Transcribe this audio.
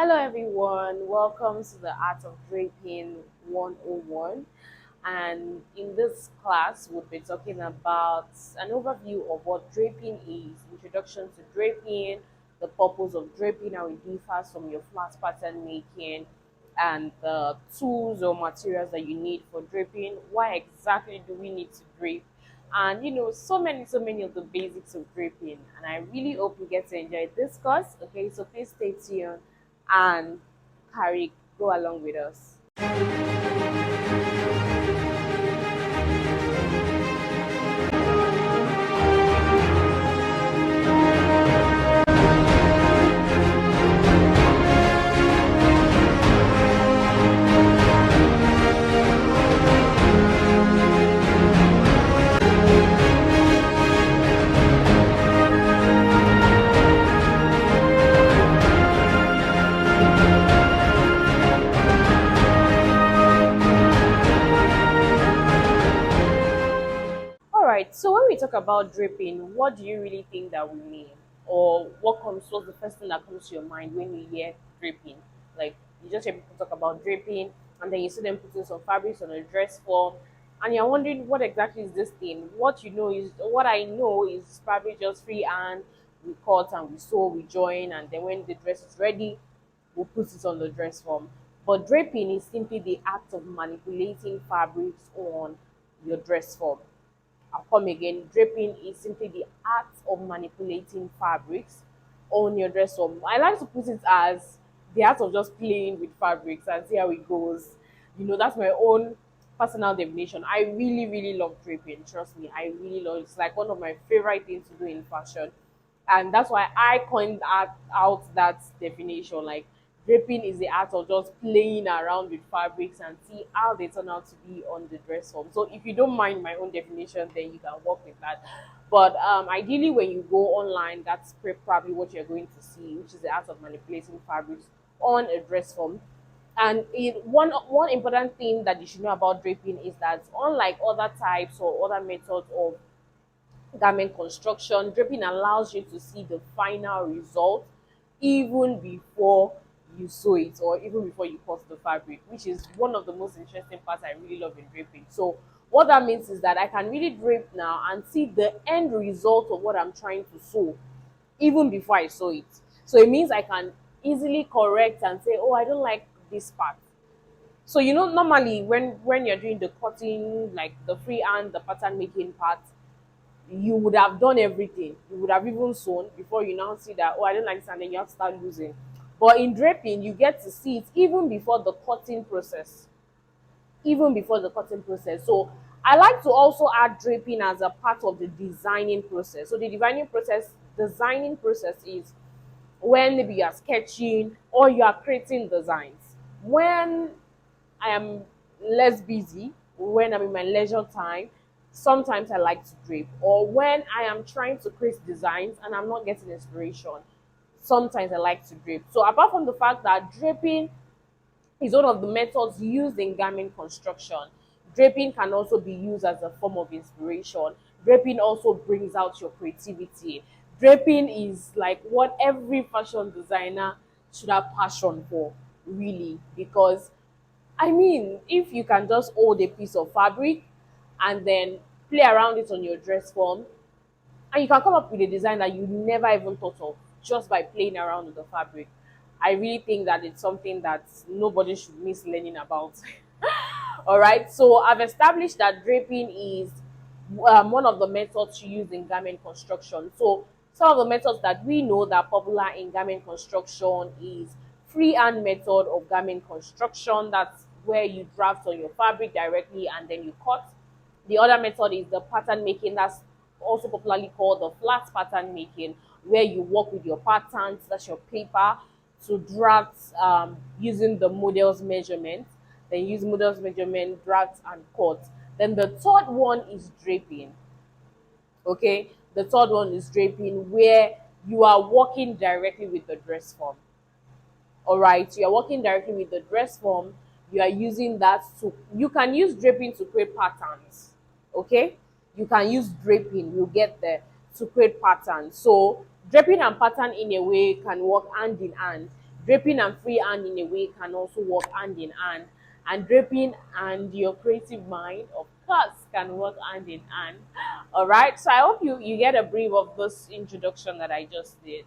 Hello everyone, welcome to the Art of Draping 101. And in this class, we'll be talking about an overview of what draping is, introduction to draping, the purpose of draping, how it differs from your flat pattern making, and the tools or materials that you need for draping. Why exactly do we need to drape? And so many of the basics of draping. And I really hope you get to enjoy this course. Okay, so please stay tuned and carry go along with us. All right, so when we talk about draping, what do you really think that we mean? Or what's the first thing that comes to your mind when you hear draping? Like, you just hear people talk about draping, and then you see them putting some fabrics on a dress form, and you're wondering what exactly is this thing? What I know is probably just freehand, we cut and we sew, we join, and then when the dress is ready, we'll put it on the dress form. But draping is simply the act of manipulating fabrics on your dress form. I'll come again. Draping is simply the act of manipulating fabrics on your dress form. I like to put it as the act of just playing with fabrics and see how it goes. That's my own personal definition. I really, really love draping. Trust me, I really love it. It's like one of my favorite things to do in fashion. And that's why I coined out that definition. Like, draping is the art of just playing around with fabrics and see how they turn out to be on the dress form. So if you don't mind my own definition, then you can work with that. But ideally, when you go online, that's probably what you're going to see, which is the art of manipulating fabrics on a dress form. And one important thing that you should know about draping is that, unlike other types or other methods of garment construction, draping allows you to see the final result even before you sew it or even before you cut the fabric, which is one of the most interesting parts I really love in draping. So what that means is that I can really drape now and see the end result of what I'm trying to sew even before I sew it. So it means I can easily correct and say, oh, I don't like this part. So normally when you're doing the cutting, like the freehand, the pattern making part, you would have done everything. You would have even sewn before you now see that, oh, I don't like this, and then you have to start losing. But in draping, you get to see it even before the cutting process. Even before the cutting process. So I like to also add draping as a part of the designing process. So the designing process is when maybe you are sketching or you are creating designs. When I am less busy, when I'm in my leisure time, sometimes I like to drape. Or when I am trying to create designs and I'm not getting inspiration, sometimes I like to drape. So apart from the fact that draping is one of the methods used in garment construction, draping can also be used as a form of inspiration. Draping also brings out your creativity. Draping is like what every fashion designer should have passion for, really, because I mean, if you can just hold a piece of fabric and then play around it on your dress form, and you can come up with a design that you never even thought of just by playing around with the fabric. I really think that it's something that nobody should miss learning about. All right, so I've established that draping is one of the methods used in garment construction. So some of the methods that we know that are popular in garment construction is freehand method of garment construction. That's where you draft on your fabric directly and then you cut. The other method is the pattern making. That's also popularly called the flat pattern making, where you work with your patterns, that's your paper, to draft using the model's measurement. Then use model's measurement, draft and cut. Then the third one is draping. Okay, the third one is draping, where you are working directly with the dress form. All right, you are working directly with the dress form. You are using that to, you can use draping to create patterns. Okay, you can use draping, you'll get there, to create patterns. So draping and pattern in a way can work hand in hand. Draping and freehand in a way can also work hand in hand, and draping and your creative mind, of course, can work hand in hand. All right, so I hope you get a brief of this introduction that I just did.